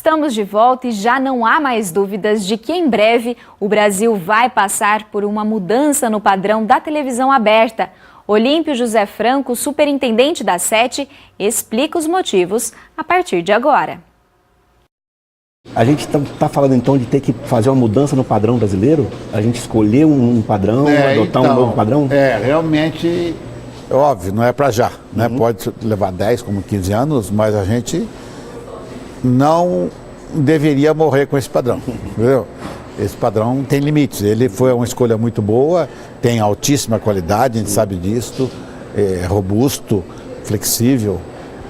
Estamos de volta e já não há mais dúvidas de que em breve o Brasil vai passar por uma mudança no padrão da televisão aberta. Olímpio José Franco, superintendente da SET, explica os motivos a partir de agora. A gente está falando então de ter que fazer uma mudança no padrão brasileiro? A gente escolher um padrão, adotar um novo padrão? Realmente, óbvio, não é para já, né? Pode levar 10, como 15 anos, mas a gente não deveria morrer com esse padrão, entendeu? Esse padrão tem limites, ele foi uma escolha muito boa, tem altíssima qualidade, a gente sabe disso, é robusto, flexível.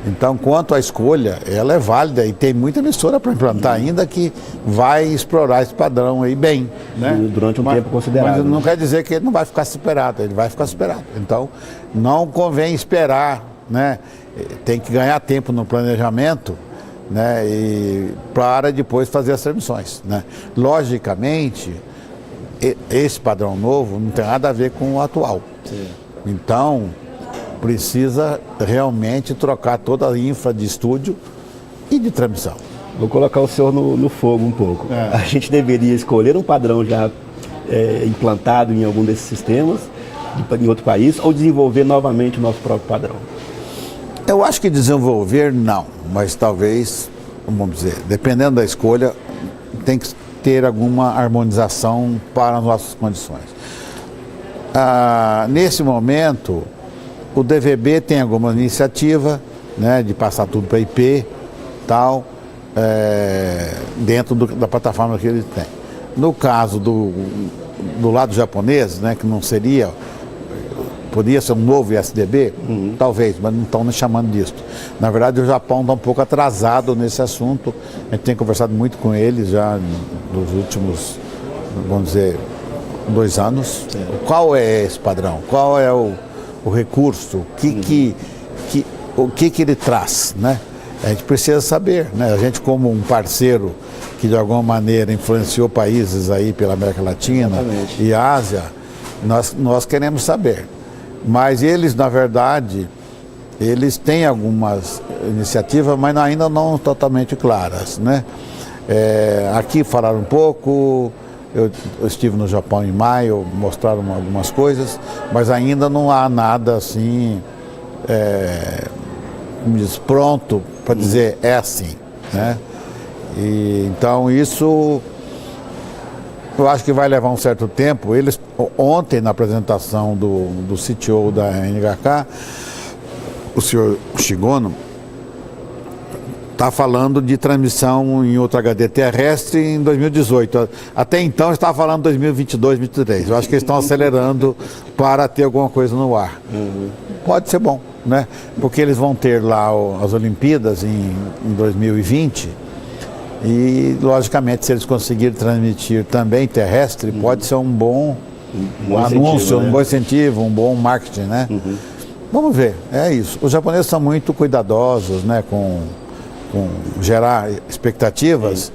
Então, quanto à escolha, ela é válida e tem muita emissora para implantar ainda que vai explorar esse padrão aí bem, né? Durante um tempo considerável. Mas não quer dizer que ele não vai ficar superado, ele vai ficar superado. Então, não convém esperar, né? Tem que ganhar tempo no planejamento, né? E para depois fazer as transmissões, né? Logicamente, esse padrão novo não tem nada a ver com o atual. Sim. Então, precisa realmente trocar toda a infra de estúdio e de transmissão. Vou colocar o senhor no fogo um pouco. A gente deveria escolher um padrão já implantado em algum desses sistemas, em outro país, ou desenvolver novamente o nosso próprio padrão? Eu acho que desenvolver não, mas talvez, vamos dizer, dependendo da escolha, tem que ter alguma harmonização para as nossas condições. Nesse momento, o DVB tem alguma iniciativa, né, de passar tudo para IP, tal, dentro da plataforma que ele tem. No caso do lado japonês, né, que não seria, poderia ser um novo ISDB, talvez, mas não estão chamando disso. Na verdade, o Japão está um pouco atrasado nesse assunto, a gente tem conversado muito com eles já nos últimos, vamos dizer, 2 anos. Qual é esse padrão? Qual é o recurso, o que ele traz, né? A gente precisa saber, né? A gente, como um parceiro que de alguma maneira influenciou países aí pela América Latina e Ásia, nós queremos saber. Mas eles, na verdade, eles têm algumas iniciativas, mas ainda não totalmente claras, né? Aqui falaram um pouco. Eu estive no Japão em maio, mostraram algumas coisas, mas ainda não há nada assim, como diz, pronto para dizer é assim, né? E, então isso eu acho que vai levar um certo tempo. Eles, ontem na apresentação do CTO da NHK, o senhor Shigono, está falando de transmissão em outro HD terrestre em 2018. Até então estava falando 2022, 2023. Eu acho que eles estão acelerando para ter alguma coisa no ar. Pode ser bom, né? Porque eles vão ter lá as Olimpíadas em 2020 e, logicamente, se eles conseguirem transmitir também terrestre, pode ser um bom anúncio, né? Um bom incentivo, um bom marketing, né? Vamos ver, é isso. Os japoneses são muito cuidadosos, né, com gerar expectativas,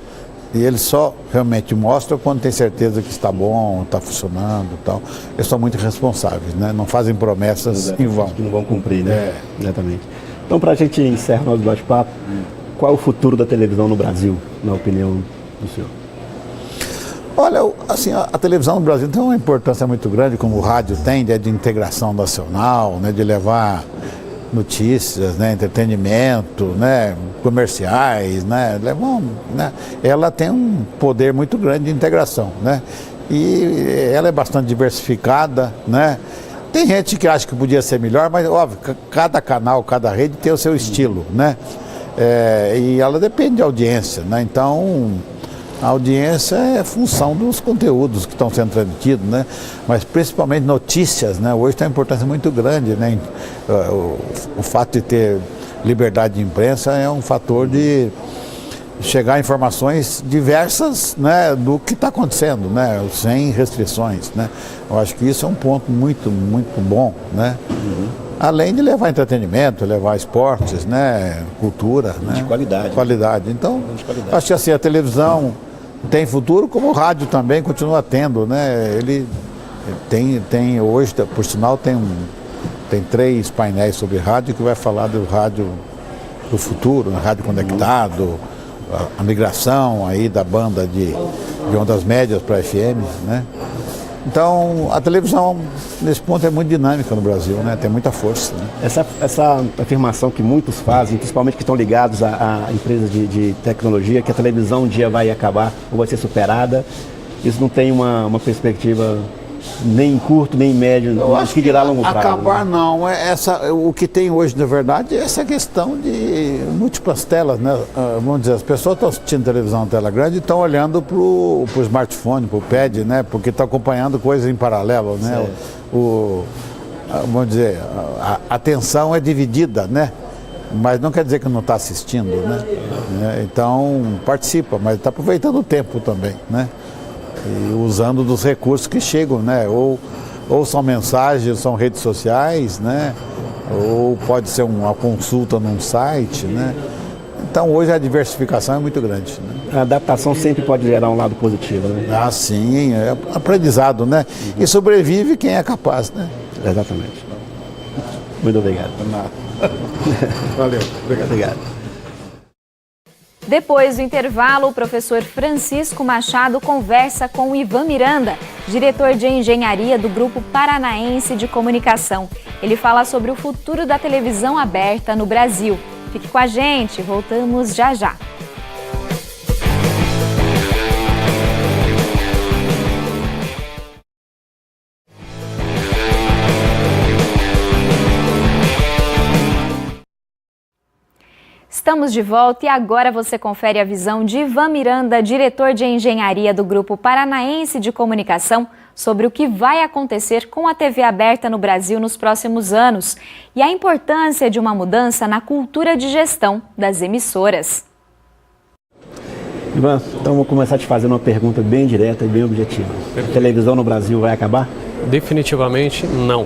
e eles só realmente mostram quando tem certeza que está bom, está funcionando e tal. Eles são muito responsáveis, né? Não fazem promessas em vão. Que não vão cumprir, né? Exatamente. Então, para a gente encerrar nosso bate-papo, qual é o futuro da televisão no Brasil, na opinião do senhor? Olha, assim, a televisão no Brasil tem uma importância muito grande, como o rádio tem, de integração nacional, né, de levar notícias, né, entretenimento, né, comerciais, né, ela tem um poder muito grande de integração, né, e ela é bastante diversificada, né. Tem gente que acha que podia ser melhor, mas óbvio, cada canal, cada rede tem o seu estilo, né, e ela depende de audiência, né, então a audiência é função dos conteúdos que estão sendo transmitidos, né? Mas principalmente notícias, né? Hoje tem uma importância muito grande, né? O fato de ter liberdade de imprensa é um fator de chegar a informações diversas, né, do que está acontecendo, né? Sem restrições, né? Eu acho que isso é um ponto muito, muito bom, né? Além de levar entretenimento, levar esportes, né? Cultura, né? De qualidade. Qualidade. Então, acho que assim, a televisão tem futuro, como o rádio também continua tendo, né? Ele tem hoje, por sinal, tem 3 painéis sobre rádio que vai falar do rádio do futuro, rádio conectado, a migração aí da banda de ondas médias para FM, né? Então, a televisão, nesse ponto, é muito dinâmica no Brasil, né? Tem muita força. Né? Essa afirmação que muitos fazem, principalmente que estão ligados a empresas de tecnologia, que a televisão um dia vai acabar ou vai ser superada, isso não tem uma perspectiva nem em curto, nem em médio, eu acho que dirá a longo prazo. Acabar não, o que tem hoje, na verdade, é essa questão de múltiplas telas, né? Vamos dizer, as pessoas estão assistindo televisão na tela grande e estão olhando para o smartphone, para o pad, né? Porque estão acompanhando coisas em paralelo, né? Vamos dizer, a atenção é dividida, né? Mas não quer dizer que não está assistindo, né? Então, participa, mas está aproveitando o tempo também, né? E usando dos recursos que chegam, né? Ou são mensagens, são redes sociais, né? Ou pode ser uma consulta num site, né? Então hoje a diversificação é muito grande. Né? A adaptação sempre pode gerar um lado positivo, né? Ah, sim, é aprendizado, né? E sobrevive quem é capaz, né? Exatamente. Muito obrigado. Valeu, obrigado. Depois do intervalo, o professor Francisco Machado conversa com o Ivan Miranda, diretor de engenharia do Grupo Paranaense de Comunicação. Ele fala sobre o futuro da televisão aberta no Brasil. Fique com a gente, voltamos já já. Estamos de volta e agora você confere a visão de Ivan Miranda, diretor de engenharia do Grupo Paranaense de Comunicação, sobre o que vai acontecer com a TV aberta no Brasil nos próximos anos e a importância de uma mudança na cultura de gestão das emissoras. Ivan, então vou começar te fazendo uma pergunta bem direta e bem objetiva. A televisão no Brasil vai acabar? Definitivamente não.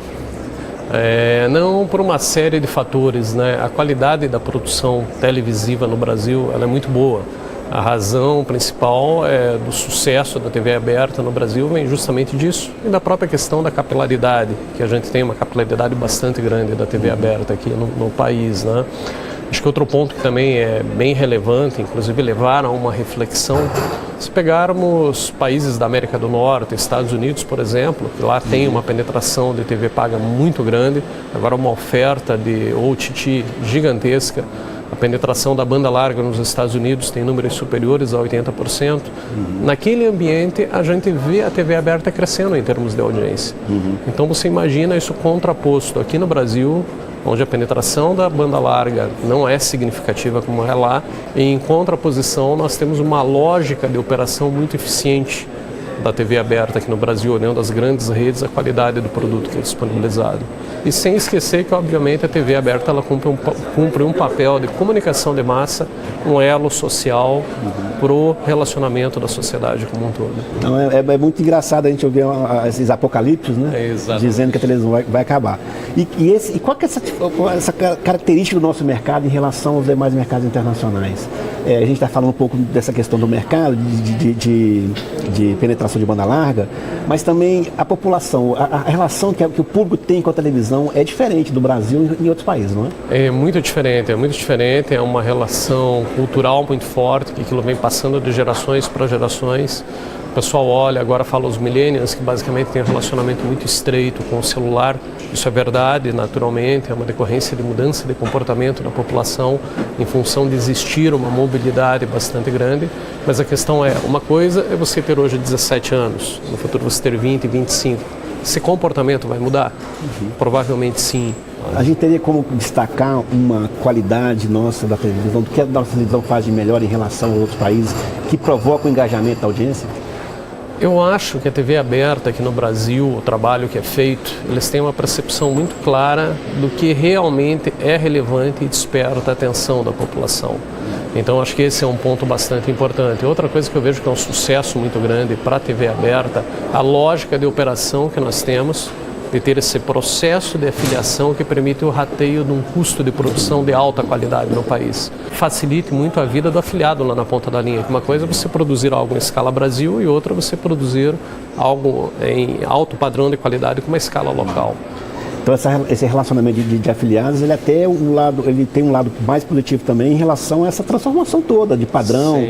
Não por uma série de fatores, né? A qualidade da produção televisiva no Brasil ela é muito boa. A razão principal do sucesso da TV aberta no Brasil vem justamente disso e da própria questão da capilaridade, que a gente tem uma capilaridade bastante grande da TV aberta aqui no país, né? Acho que outro ponto que também é bem relevante, inclusive levar a uma reflexão, se pegarmos países da América do Norte, Estados Unidos, por exemplo, que lá tem uma penetração de TV paga muito grande, agora uma oferta de OTT gigantesca, a penetração da banda larga nos Estados Unidos tem números superiores a 80%. Naquele ambiente, a gente vê a TV aberta crescendo em termos de audiência. Então você imagina isso contraposto aqui no Brasil, onde a penetração da banda larga não é significativa como é lá, e em contraposição nós temos uma lógica de operação muito eficiente da TV aberta aqui no Brasil, olhando as grandes redes, a qualidade do produto que é disponibilizado. E sem esquecer que, obviamente, a TV aberta ela cumpre um papel de comunicação de massa, um elo social para o relacionamento da sociedade como um todo. Então, é muito engraçado a gente ouvir esses apocalipses, né? Dizendo que a televisão vai acabar. E qual que é essa característica do nosso mercado em relação aos demais mercados internacionais? A gente está falando um pouco dessa questão do mercado, de penetração de banda larga, mas também a população, a relação que o público tem com a televisão é diferente do Brasil e em outros países, não é? É muito diferente, é uma relação cultural muito forte, que aquilo vem passando de gerações para gerações. O pessoal olha, agora fala os millennials, que basicamente tem um relacionamento muito estreito com o celular. Isso é verdade, naturalmente, é uma decorrência de mudança de comportamento da população em função de existir uma mobilidade bastante grande. Mas a questão é, uma coisa é você ter hoje 17 anos, no futuro você ter 20, 25. Esse comportamento vai mudar? Provavelmente sim. A gente teria como destacar uma qualidade nossa da televisão, do que a nossa televisão faz de melhor em relação a outros países, que provoca o engajamento da audiência? Eu acho que a TV aberta aqui no Brasil, o trabalho que é feito, eles têm uma percepção muito clara do que realmente é relevante e desperta a atenção da população. Então acho que esse é um ponto bastante importante. Outra coisa que eu vejo que é um sucesso muito grande para a TV aberta, a lógica de operação que nós temos, de ter esse processo de afiliação que permite o rateio de um custo de produção de alta qualidade no país. Facilite muito a vida do afiliado lá na ponta da linha. Uma coisa é você produzir algo em escala Brasil e outra é você produzir algo em alto padrão de qualidade com uma escala local. Então esse relacionamento de afiliados, ele até ele tem um lado mais positivo também em relação a essa transformação toda de padrão.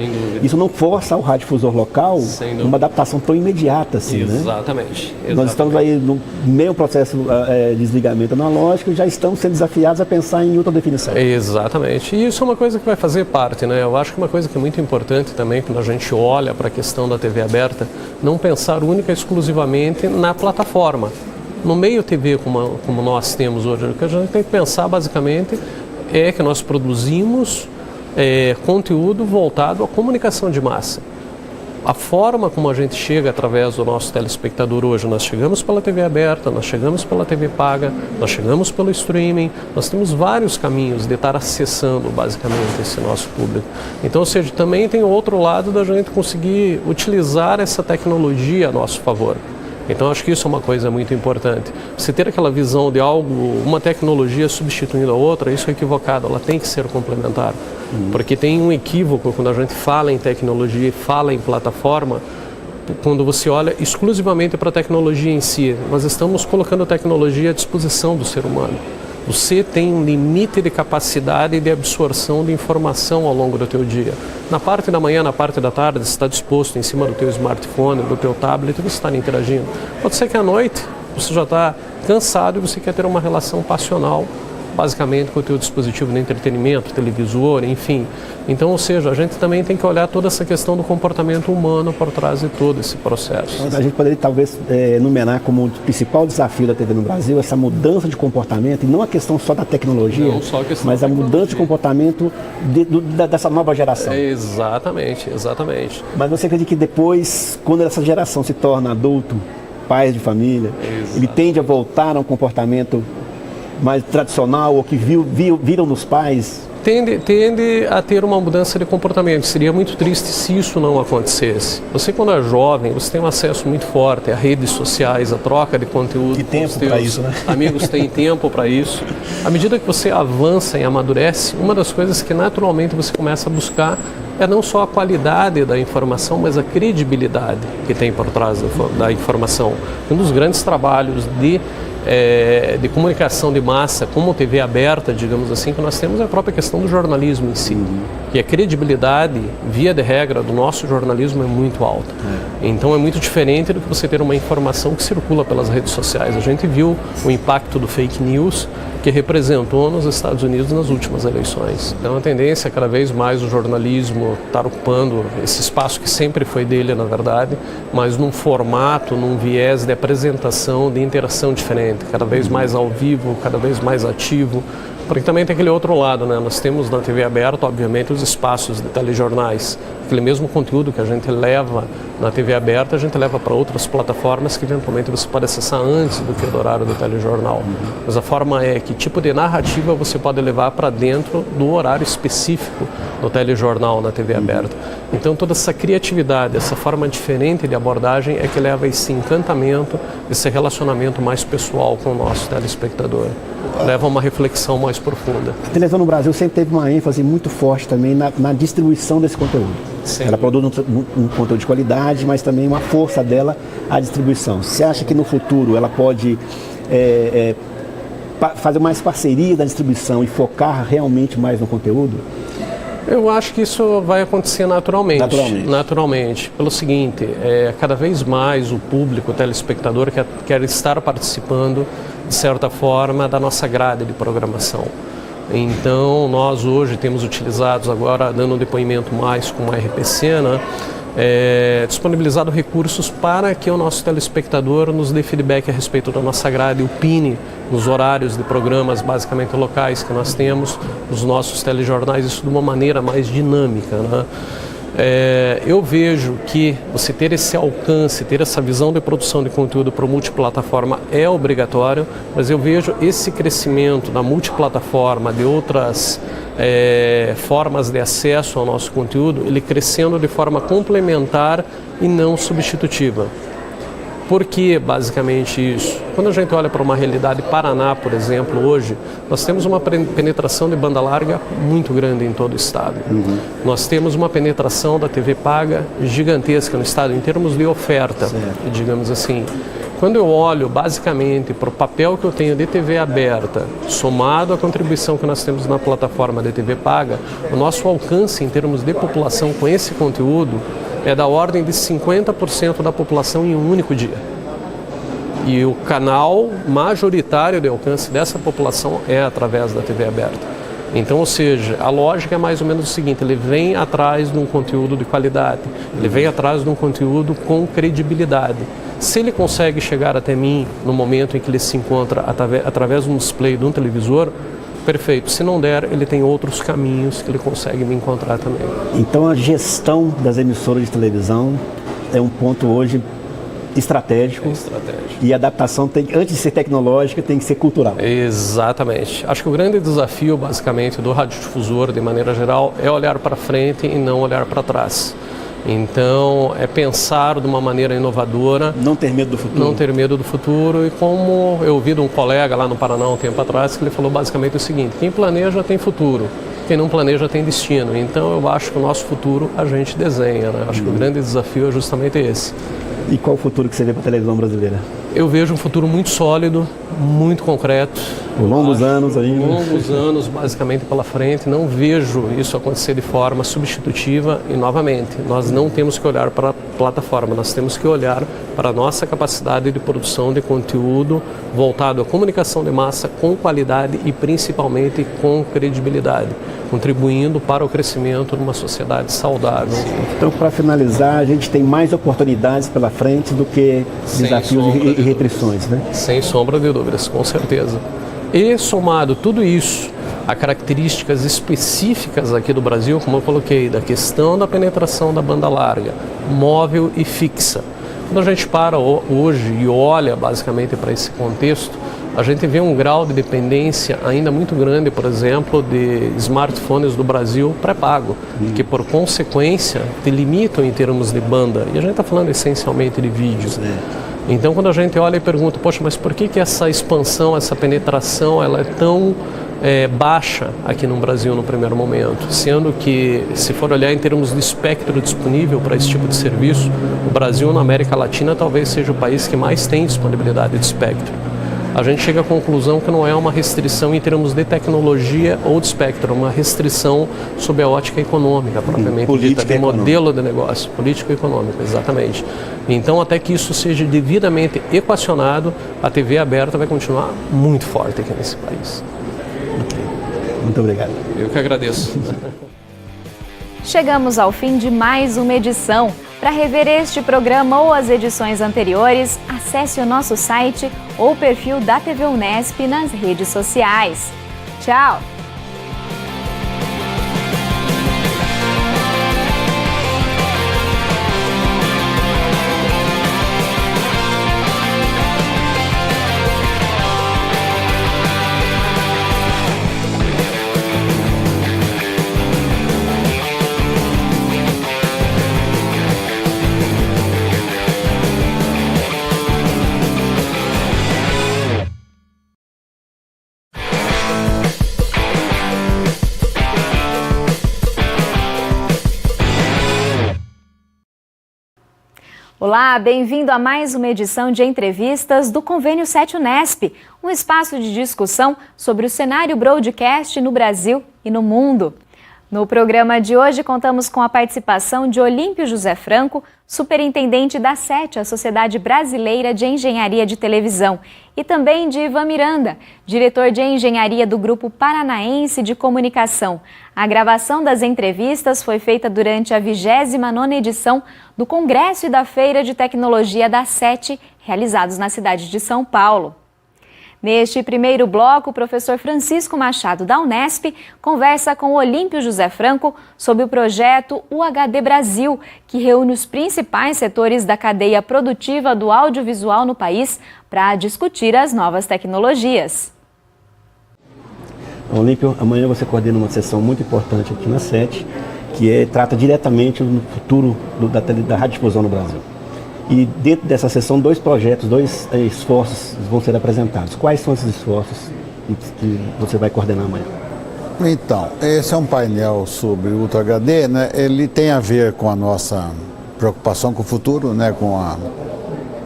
Isso não força ao radiodifusor local uma adaptação tão imediata assim, Exatamente. né? Nós estamos aí no meio processo de desligamento analógico e já estamos sendo desafiados a pensar em outra definição. Exatamente. E isso é uma coisa que vai fazer parte, né? Eu acho que uma coisa que é muito importante também quando a gente olha para a questão da TV aberta, não pensar única e exclusivamente na plataforma. No meio TV, como nós temos hoje, o que a gente tem que pensar basicamente é que nós produzimos conteúdo voltado à comunicação de massa. A forma como a gente chega através do nosso telespectador hoje, nós chegamos pela TV aberta, nós chegamos pela TV paga, nós chegamos pelo streaming, nós temos vários caminhos de estar acessando basicamente esse nosso público. Então, ou seja, também tem o outro lado da gente conseguir utilizar essa tecnologia a nosso favor. Então acho que isso é uma coisa muito importante. Você ter aquela visão de uma tecnologia substituindo a outra, isso é equivocado, ela tem que ser complementar. Porque tem um equívoco quando a gente fala em tecnologia e fala em plataforma, quando você olha exclusivamente para a tecnologia em si. Nós estamos colocando a tecnologia à disposição do ser humano. Você tem um limite de capacidade de absorção de informação ao longo do teu dia. Na parte da manhã, na parte da tarde, você está disposto em cima do teu smartphone, do teu tablet, você está interagindo. Pode ser que à noite você já está cansado e você quer ter uma relação passional, basicamente com o teu dispositivo de entretenimento, televisor, enfim. Então, ou seja, a gente também tem que olhar toda essa questão do comportamento humano por trás de todo esse processo. A gente poderia talvez enumerar como o principal desafio da TV no Brasil essa mudança de comportamento, e não a questão só da tecnologia, mas a mudança de comportamento dessa nova geração. Exatamente, exatamente. Mas você acredita que depois, quando essa geração se torna adulto, pais de família, ele tende a voltar a um comportamento mais tradicional, ou que viram nos pais? Tende a ter uma mudança de comportamento. Seria muito triste se isso não acontecesse. Você, quando é jovem, você tem um acesso muito forte a redes sociais, a troca de conteúdo. E tempo para isso, né? Amigos têm tempo para isso. À medida que você avança e amadurece, uma das coisas que naturalmente você começa a buscar é não só a qualidade da informação, mas a credibilidade que tem por trás da informação. Um dos grandes trabalhos de comunicação de massa, como TV aberta, digamos assim, que nós temos é a própria questão do jornalismo em si. E a credibilidade, via de regra, do nosso jornalismo é muito alta. Então é muito diferente do que você ter uma informação que circula pelas redes sociais. A gente viu o impacto do fake news que representou nos Estados Unidos nas últimas eleições. Então a tendência é cada vez mais o jornalismo estar ocupando esse espaço que sempre foi dele, na verdade, mas num formato, num viés de apresentação, de interação diferente, cada vez mais ao vivo, cada vez mais ativo. Porque também tem aquele outro lado, né? Nós temos na TV aberta, obviamente, os espaços de telejornais. Aquele mesmo conteúdo que a gente leva na TV aberta, a gente leva para outras plataformas que eventualmente você pode acessar antes do que o horário do telejornal. Mas a forma é que tipo de narrativa você pode levar para dentro do horário específico do telejornal na TV aberta. Então toda essa criatividade, essa forma diferente de abordagem é que leva a esse encantamento, esse relacionamento mais pessoal com o nosso telespectador. Leva a uma reflexão mais profunda. A televisão no Brasil sempre teve uma ênfase muito forte também na distribuição desse conteúdo. Sim. Ela produz um conteúdo de qualidade, mas também uma força dela a distribuição. Você acha que no futuro ela pode fazer mais parceria da distribuição e focar realmente mais no conteúdo? Eu acho que isso vai acontecer naturalmente. Pelo seguinte, cada vez mais o público, o telespectador quer estar participando, de certa forma, da nossa grade de programação. Então, nós hoje temos utilizados agora, dando um depoimento mais com a RPC, né? Disponibilizado recursos para que o nosso telespectador nos dê feedback a respeito da nossa grade, opine nos horários de programas basicamente locais que nós temos, nos nossos telejornais, isso de uma maneira mais dinâmica, né? Eu vejo que você ter esse alcance, ter essa visão de produção de conteúdo para multiplataforma é obrigatório, mas eu vejo esse crescimento da multiplataforma, de outras formas de acesso ao nosso conteúdo, ele crescendo de forma complementar e não substitutiva. Por que basicamente isso? Quando a gente olha para uma realidade Paraná, por exemplo, hoje, nós temos uma penetração de banda larga muito grande em todo o estado. Nós temos uma penetração da TV paga gigantesca no estado, em termos de oferta, digamos assim. quando eu olho basicamente para o papel que eu tenho de TV aberta, somado à contribuição que nós temos na plataforma de TV paga, o nosso alcance em termos de população com esse conteúdo é da ordem de 50% da população em um único dia. E o canal majoritário de alcance dessa população é através da TV aberta. Então, ou seja, a lógica é mais ou menos o seguinte: ele vem atrás de um conteúdo de qualidade, ele vem atrás de um conteúdo com credibilidade. Se ele consegue chegar até mim no momento em que ele se encontra através de um display de um televisor, perfeito. Se não der, ele tem outros caminhos que ele consegue me encontrar também. Então a gestão das emissoras de televisão é um ponto hoje estratégico. E a adaptação, antes de ser tecnológica, tem que ser cultural. Exatamente. Acho que o grande desafio, basicamente, do radiodifusor, de maneira geral, é olhar para frente e não olhar para trás. Então, é pensar de uma maneira inovadora. Não ter medo do futuro. Não ter medo do futuro. E como eu ouvi de um colega lá no Paraná um tempo atrás, que ele falou basicamente o seguinte: quem planeja tem futuro, quem não planeja tem destino. Então, eu acho que o nosso futuro a gente desenha, né? Acho que o grande desafio é justamente esse. E qual o futuro que você vê para a televisão brasileira? Eu vejo um futuro muito sólido, muito concreto. Por longos anos ainda. Longos anos, basicamente, pela frente. Não vejo isso acontecer de forma substitutiva. E, novamente, nós não temos que olhar para a plataforma, nós temos que olhar para a nossa capacidade de produção de conteúdo voltado à comunicação de massa com qualidade e, principalmente, com credibilidade, contribuindo para o crescimento de uma sociedade saudável. Então, para finalizar, a gente tem mais oportunidades pela frente do que desafios e restrições, né? Sem sombra de dúvidas, com certeza. E somado tudo isso a características específicas aqui do Brasil, como eu coloquei, da questão da penetração da banda larga, móvel e fixa. Quando a gente para hoje e olha basicamente para esse contexto, a gente vê um grau de dependência ainda muito grande, por exemplo, de smartphones do Brasil pré-pago, que por consequência delimitam em termos de banda. E a gente está falando essencialmente de vídeo. Então, quando a gente olha e pergunta, poxa, mas por que essa expansão, essa penetração, ela é tão baixa aqui no Brasil no primeiro momento? Sendo que, se for olhar em termos de espectro disponível para esse tipo de serviço, o Brasil na América Latina talvez seja o país que mais tem disponibilidade de espectro. A gente chega à conclusão que não é uma restrição em termos de tecnologia ou de espectro, é uma restrição sob a ótica econômica, propriamente dita, de modelo de negócio, político-econômico, exatamente. Então, até que isso seja devidamente equacionado, a TV aberta vai continuar muito forte aqui nesse país. Muito obrigado. Eu que agradeço. Chegamos ao fim de mais uma edição. Para rever este programa ou as edições anteriores, acesse o nosso site ou perfil da TV Unesp nas redes sociais. Tchau! Olá, bem-vindo a mais uma edição de entrevistas do Convênio 7 Unesp, um espaço de discussão sobre o cenário broadcast no Brasil e no mundo. No programa de hoje, contamos com a participação de Olímpio José Franco, superintendente da SET, a Sociedade Brasileira de Engenharia de Televisão, e também de Ivan Miranda, diretor de Engenharia do Grupo Paranaense de Comunicação. A gravação das entrevistas foi feita durante a 29ª edição do Congresso e da Feira de Tecnologia da SET, realizados na cidade de São Paulo. Neste primeiro bloco, o professor Francisco Machado, da Unesp, conversa com Olímpio José Franco sobre o projeto UHD Brasil, que reúne os principais setores da cadeia produtiva do audiovisual no país para discutir as novas tecnologias. Olímpio, amanhã você coordena uma sessão muito importante aqui na SET, que trata diretamente do futuro da radiodifusão no Brasil. E dentro dessa sessão, dois projetos, dois esforços vão ser apresentados. Quais são esses esforços que você vai coordenar amanhã? Então, esse é um painel sobre o Ultra HD, né? Ele tem a ver com a nossa preocupação com o futuro, né? Com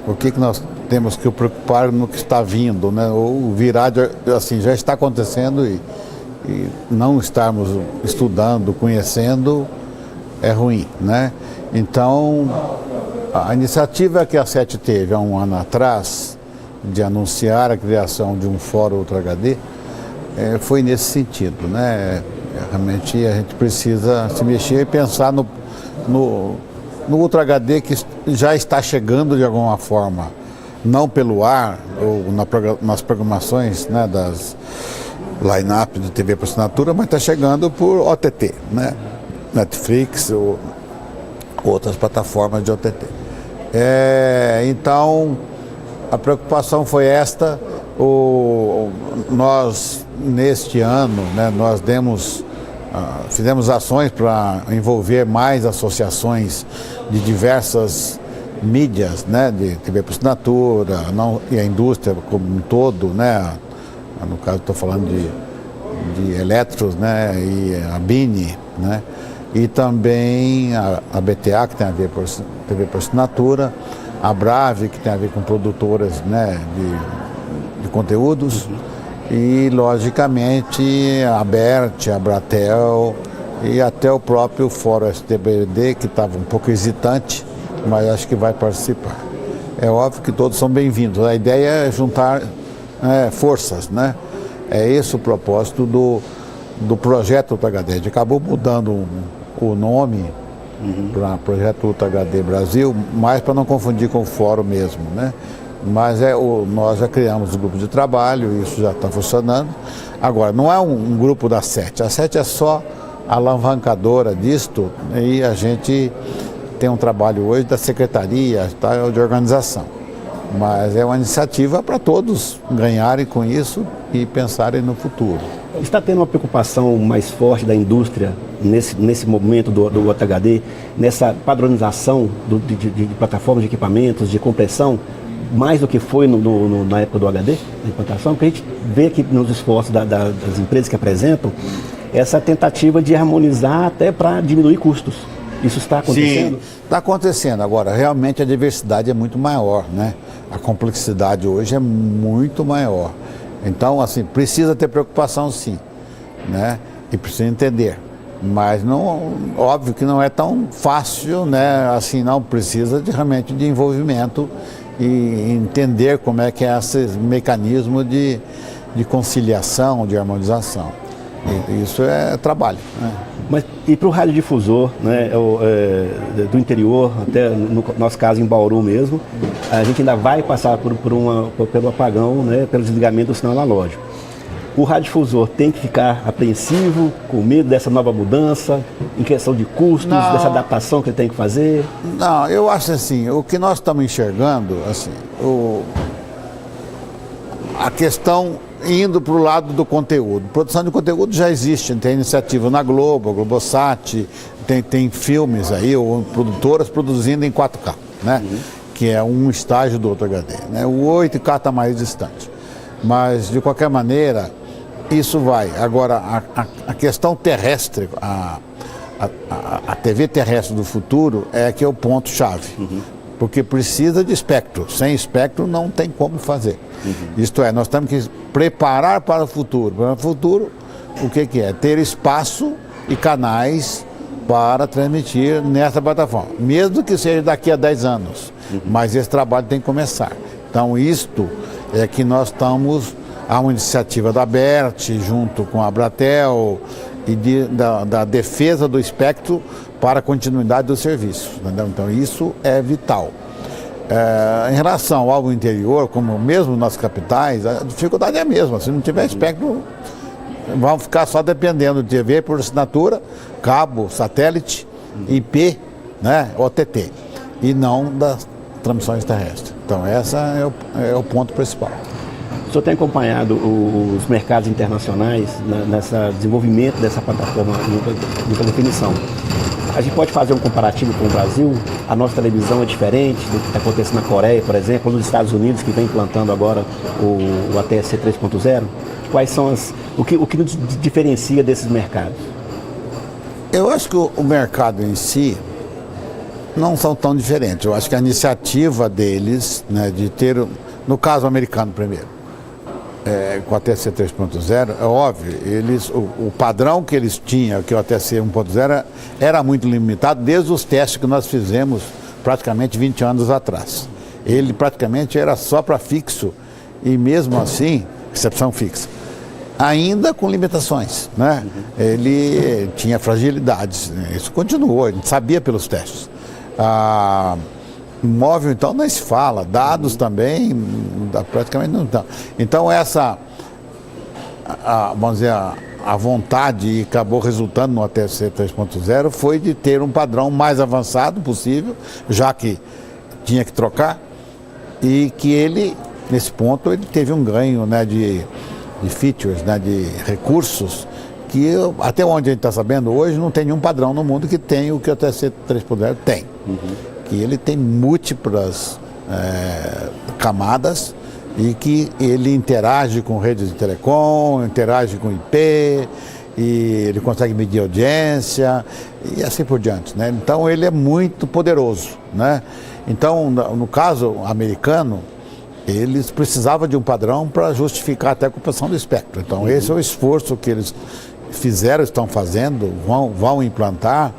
o que nós temos que preocupar no que está vindo, né? Ou virar, assim, já está acontecendo e não estarmos estudando, conhecendo, é ruim, né? Então, a iniciativa que a SET teve há um ano atrás, de anunciar a criação de um fórum Ultra HD, foi nesse sentido, né? Realmente a gente precisa se mexer e pensar no Ultra HD que já está chegando de alguma forma, não pelo ar ou nas programações, né, das line-up de TV por assinatura, mas está chegando por OTT, né? Netflix ou outras plataformas de OTT. Então, a preocupação foi esta. Nós, neste ano, né, nós fizemos ações para envolver mais associações de diversas mídias, né, de TV por assinatura, e a indústria como um todo, né, no caso estou falando de Eletros, né, e a Bini, né, e também a BTA, que tem a ver com TV por assinatura, a Brave, que tem a ver com produtoras, né, de conteúdos, e logicamente a Bert, a Bratel e até o próprio Fórum STBD, que estava um pouco hesitante, mas acho que vai participar. É óbvio que todos são bem-vindos. A ideia é juntar forças, né? É esse o propósito do projeto Ultra HD. A gente acabou mudando o nome para Projeto Ultra HD Brasil, mais para não confundir com o fórum mesmo, né? Mas nós já criamos um grupo de trabalho, isso já está funcionando. Agora, não é um grupo da SET, a SET é só a alavancadora disto, e a gente tem um trabalho hoje da secretaria, de organização. Mas é uma iniciativa para todos ganharem com isso e pensarem no futuro. Está tendo uma preocupação mais forte da indústria nesse momento do UHD, nessa padronização de plataformas, de equipamentos, de compressão, mais do que foi na época do HD, da implantação? Porque a gente vê aqui nos esforços das empresas que apresentam essa tentativa de harmonizar até para diminuir custos. Isso está acontecendo? Sim, está acontecendo. Agora, realmente a diversidade é muito maior, né? A complexidade hoje é muito maior. Então, assim, precisa ter preocupação, sim, né? E precisa entender. Mas não, óbvio que não é tão fácil, né? Assim, não precisa realmente de envolvimento e entender como é que é esse mecanismo de conciliação, de harmonização. E isso é trabalho, né? Mas e para o radiodifusor, né, do interior, até no nosso caso em Bauru mesmo, a gente ainda vai passar pelo apagão, né, pelo desligamento do sinal analógico. O radiodifusor tem que ficar apreensivo, com medo dessa nova mudança, em questão de custos, dessa adaptação que ele tem que fazer? Não, eu acho assim, o que nós estamos enxergando, assim, a questão indo para o lado do conteúdo. Produção de conteúdo já existe, tem iniciativa na Globo, Globosat, tem filmes aí, ou produtoras produzindo em 4K, né? Que é um estágio do outro HD, né? O 8K está mais distante. Mas, de qualquer maneira, isso vai. Agora, a questão terrestre, a TV terrestre do futuro é que é o ponto-chave. Porque precisa de espectro. Sem espectro não tem como fazer. Isto é, nós temos que preparar para o futuro. Para o futuro, o que é? Ter espaço e canais para transmitir nessa plataforma. Mesmo que seja daqui a 10 anos. Mas esse trabalho tem que começar. Então, isto é que nós estamos... Há uma iniciativa da BERT, junto com a Bratel, e da defesa do espectro para a continuidade do serviço. Entendeu? Então, isso é vital. Em relação ao interior, como mesmo nas capitais, a dificuldade é a mesma. Se não tiver espectro, vão ficar só dependendo de TV por assinatura, cabo, satélite, IP, né, OTT, e não das transmissões terrestres. Então, esse é o ponto principal. O senhor tem acompanhado os mercados internacionais nesse desenvolvimento dessa plataforma de definição. A gente pode fazer um comparativo com o Brasil? A nossa televisão é diferente do que está acontecendo na Coreia, por exemplo, ou nos Estados Unidos, que vem implantando agora o ATSC 3.0? Quais são o que nos diferencia desses mercados? Eu acho que o mercado em si, não são tão diferentes. Eu acho que a iniciativa deles, né, de ter, no caso americano primeiro, com o ATSC 3.0, é óbvio, o padrão que eles tinham, que o ATSC 1.0, era muito limitado desde os testes que nós fizemos praticamente 20 anos atrás. Ele praticamente era só para fixo e mesmo assim, recepção fixa, ainda com limitações, né? Ele tinha fragilidades, né? Isso continuou, a gente sabia pelos testes. Móvel, então, nem se fala, dados também, praticamente não estão. Então, vamos dizer, a vontade, e acabou resultando no ATSC 3.0, foi de ter um padrão mais avançado possível, já que tinha que trocar, e que ele, nesse ponto, ele teve um ganho, né, de features, né, de recursos, que até onde a gente está sabendo hoje, não tem nenhum padrão no mundo que tem o que o ATSC 3.0 tem. Que ele tem múltiplas camadas e que ele interage com redes de telecom, interage com IP, e ele consegue medir audiência e assim por diante, né? Então ele é muito poderoso, né? Então, no caso americano, eles precisavam de um padrão para justificar até a ocupação do espectro. Então esse é o esforço que eles fizeram, estão fazendo, vão implantar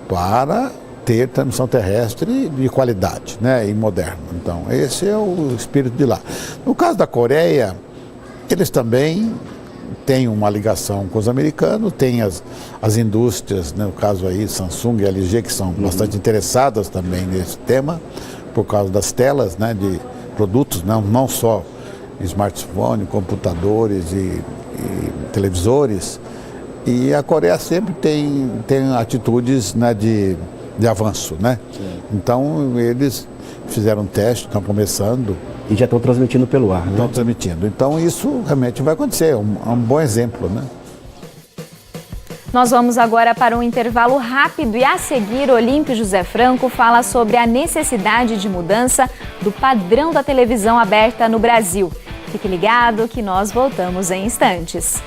para ter transmissão terrestre de qualidade, né, e moderna. Então, esse é o espírito de lá. No caso da Coreia, eles também têm uma ligação com os americanos, tem as indústrias, né, no caso aí, Samsung e LG, que são bastante interessadas também nesse tema, por causa das telas, né, de produtos, não só smartphone, computadores e televisores. E a Coreia sempre tem atitudes, né, de avanço, né? Então eles fizeram um teste, estão começando. E já estão transmitindo pelo ar, né? Estão transmitindo. Então isso realmente vai acontecer, é um bom exemplo, né? Nós vamos agora para um intervalo rápido e a seguir Olímpio José Franco fala sobre a necessidade de mudança do padrão da televisão aberta no Brasil. Fique ligado que nós voltamos em instantes.